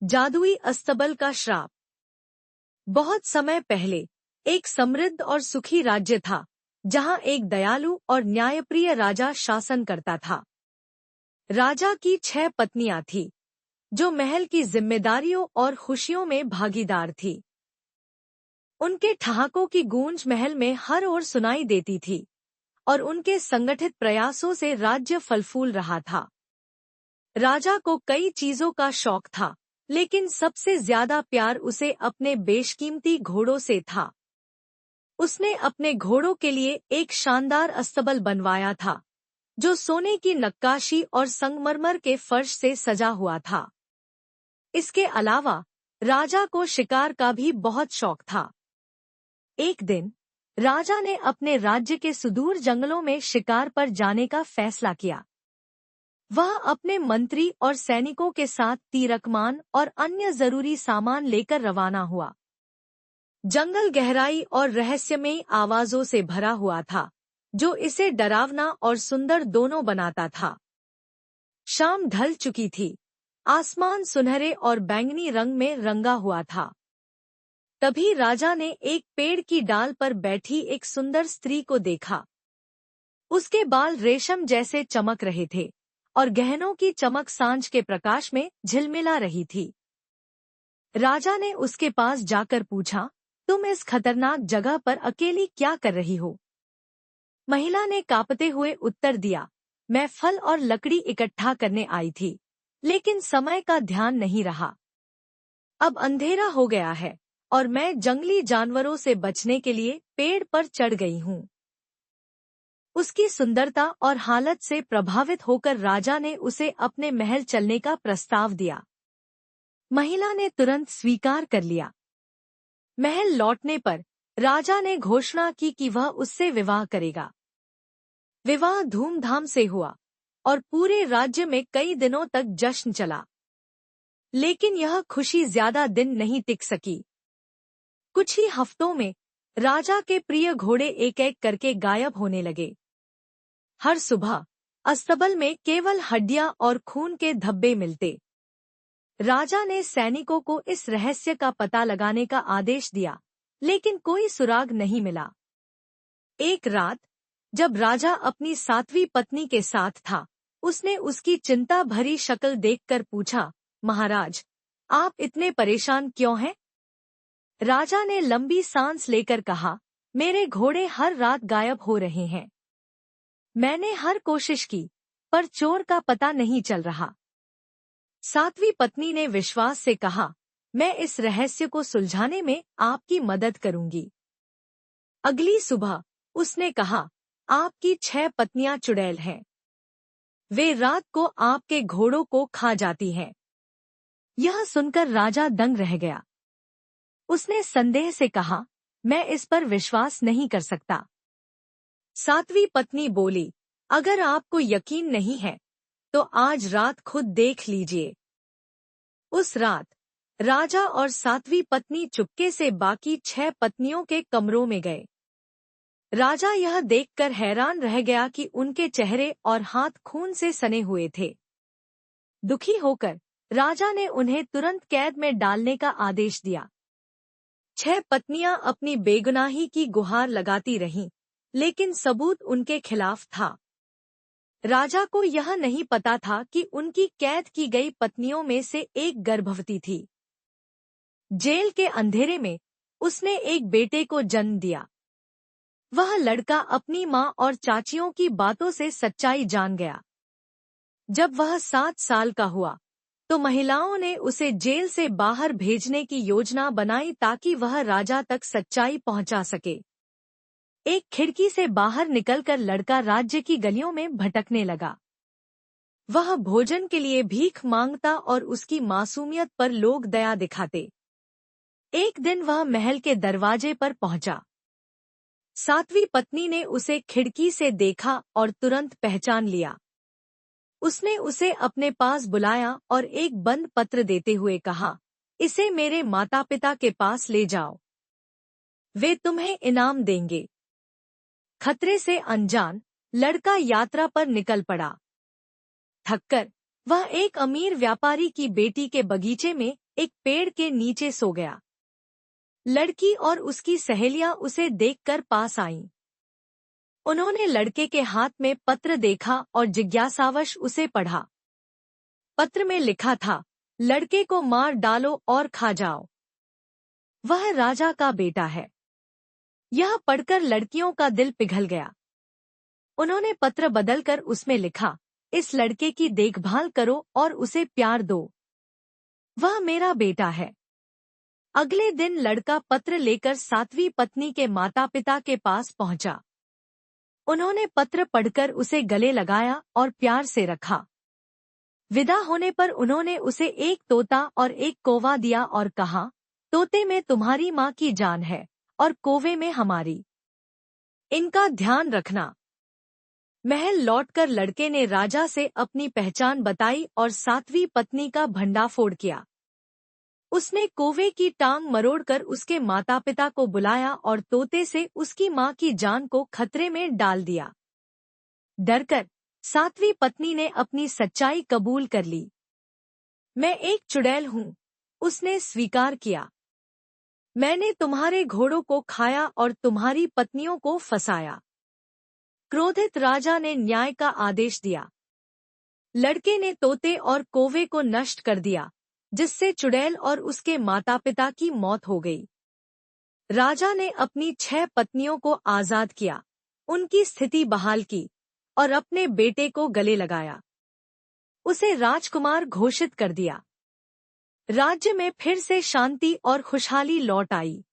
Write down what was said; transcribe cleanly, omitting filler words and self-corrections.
जादुई अस्तबल का श्राप। बहुत समय पहले एक समृद्ध और सुखी राज्य था, जहां एक दयालु और न्यायप्रिय राजा शासन करता था। राजा की 6 पत्नियां थीं, जो महल की जिम्मेदारियों और खुशियों में भागीदार थी। उनके ठहाकों की गूंज महल में हर ओर सुनाई देती थी, और उनके संगठित प्रयासों से राज्य फल फूल रहा था। राजा को कई चीजों का शौक था, लेकिन सबसे ज्यादा प्यार उसे अपने बेशकीमती घोड़ों से था। उसने अपने घोड़ों के लिए एक शानदार अस्तबल बनवाया था, जो सोने की नक्काशी और संगमरमर के फर्श से सजा हुआ था। इसके अलावा राजा को शिकार का भी बहुत शौक था। एक दिन राजा ने अपने राज्य के सुदूर जंगलों में शिकार पर जाने का फैसला किया। वह अपने मंत्री और सैनिकों के साथ तीरकमान और अन्य जरूरी सामान लेकर रवाना हुआ। जंगल गहराई और रहस्यमयी आवाजों से भरा हुआ था, जो इसे डरावना और सुंदर दोनों बनाता था। शाम ढल चुकी थी। आसमान सुनहरे और बैंगनी रंग में रंगा हुआ था। तभी राजा ने एक पेड़ की डाल पर बैठी एक सुंदर स्त्री को देखा। उसके बाल रेशम जैसे चमक रहे थे, और गहनों की चमक सांझ के प्रकाश में झिलमिला रही थी। राजा ने उसके पास जाकर पूछा, तुम इस खतरनाक जगह पर अकेली क्या कर रही हो? महिला ने कांपते हुए उत्तर दिया, मैं फल और लकड़ी इकट्ठा करने आई थी, लेकिन समय का ध्यान नहीं रहा। अब अंधेरा हो गया है, और मैं जंगली जानवरों से बचने के लिए पेड़ पर चढ़ गई हूँ। उसकी सुंदरता और हालत से प्रभावित होकर राजा ने उसे अपने महल चलने का प्रस्ताव दिया। महिला ने तुरंत स्वीकार कर लिया। महल लौटने पर राजा ने घोषणा की कि वह उससे विवाह करेगा। विवाह धूमधाम से हुआ, और पूरे राज्य में कई दिनों तक जश्न चला। लेकिन यह खुशी ज्यादा दिन नहीं टिक सकी। कुछ ही हफ्तों में राजा के प्रिय घोड़े एक एक करके गायब होने लगे। हर सुबह अस्तबल में केवल हड्डियां और खून के धब्बे मिलते। राजा ने सैनिकों को इस रहस्य का पता लगाने का आदेश दिया, लेकिन कोई सुराग नहीं मिला। एक रात जब राजा अपनी 7वीं पत्नी के साथ था, उसने उसकी चिंता भरी शक्ल देखकर पूछा, महाराज, आप इतने परेशान क्यों हैं? राजा ने लंबी सांस लेकर कहा, मेरे घोड़े हर रात गायब हो रहे हैं। मैंने हर कोशिश की, पर चोर का पता नहीं चल रहा। 7वीं पत्नी ने विश्वास से कहा, मैं इस रहस्य को सुलझाने में आपकी मदद करूंगी। अगली सुबह उसने कहा, आपकी 6 पत्नियां चुड़ैल हैं। वे रात को आपके घोड़ों को खा जाती हैं। यह सुनकर राजा दंग रह गया। उसने संदेह से कहा, मैं इस पर विश्वास नहीं कर सकता। 7वीं पत्नी बोली, अगर आपको यकीन नहीं है, तो आज रात खुद देख लीजिए। उस रात राजा और 7वीं पत्नी चुपके से बाकी 6 पत्नियों के कमरों में गए। राजा यह देखकर हैरान रह गया कि उनके चेहरे और हाथ खून से सने हुए थे। दुखी होकर राजा ने उन्हें तुरंत कैद में डालने का आदेश दिया। 6 पत्नियां अपनी बेगुनाही की गुहार लगाती रहीं, लेकिन सबूत उनके खिलाफ था। राजा को यह नहीं पता था कि उनकी कैद की गई पत्नियों में से एक गर्भवती थी। जेल के अंधेरे में उसने एक बेटे को जन्म दिया। वह लड़का अपनी माँ और चाचियों की बातों से सच्चाई जान गया। जब वह 7 साल का हुआ, तो महिलाओं ने उसे जेल से बाहर भेजने की योजना बनाई ताकि वह राजा तक सच्चाई पहुंचा सके। एक खिड़की से बाहर निकलकर लड़का राज्य की गलियों में भटकने लगा। वह भोजन के लिए भीख मांगता और उसकी मासूमियत पर लोग दया दिखाते। एक दिन वह महल के दरवाजे पर पहुंचा। 7वीं पत्नी ने उसे खिड़की से देखा और तुरंत पहचान लिया। उसने उसे अपने पास बुलाया और एक बंद पत्र देते हुए कहा, इसे मेरे माता पिता के पास ले जाओ। वे तुम्हें इनाम देंगे। खतरे से अनजान लड़का यात्रा पर निकल पड़ा। थककर वह एक अमीर व्यापारी की बेटी के बगीचे में एक पेड़ के नीचे सो गया। लड़की और उसकी सहेलियां उसे देखकर पास आईं। उन्होंने लड़के के हाथ में पत्र देखा और जिज्ञासावश उसे पढ़ा। पत्र में लिखा था, लड़के को मार डालो और खा जाओ। वह राजा का बेटा है। यह पढ़कर लड़कियों का दिल पिघल गया। उन्होंने पत्र बदलकर उसमें लिखा, इस लड़के की देखभाल करो और उसे प्यार दो। वह मेरा बेटा है। अगले दिन लड़का पत्र लेकर सातवीं पत्नी के माता पिता के पास पहुंचा। उन्होंने पत्र पढ़कर उसे गले लगाया और प्यार से रखा। विदा होने पर उन्होंने उसे एक तोता और एक कौवा दिया और कहा, तोते में तुम्हारी माँ की जान है और कौवे में हमारी। इनका ध्यान रखना। महल लौटकर लड़के ने राजा से अपनी पहचान बताई और सातवीं पत्नी का भंडाफोड़ किया। उसने कौवे की टांग मरोड़कर उसके माता पिता को बुलाया और तोते से उसकी माँ की जान को खतरे में डाल दिया। डरकर सातवीं पत्नी ने अपनी सच्चाई कबूल कर ली। मैं एक चुड़ैल हूँ, उसने स्वीकार किया। मैंने तुम्हारे घोड़ों को खाया और तुम्हारी पत्नियों को फंसाया। क्रोधित राजा ने न्याय का आदेश दिया। लड़के ने तोते और कौवे को नष्ट कर दिया, जिससे चुड़ैल और उसके माता पिता की मौत हो गई। राजा ने अपनी 6 पत्नियों को आजाद किया, उनकी स्थिति बहाल की और अपने बेटे को गले लगाया। उसे राजकुमार घोषित कर दिया। राज्य में फिर से शांति और खुशहाली लौट आई।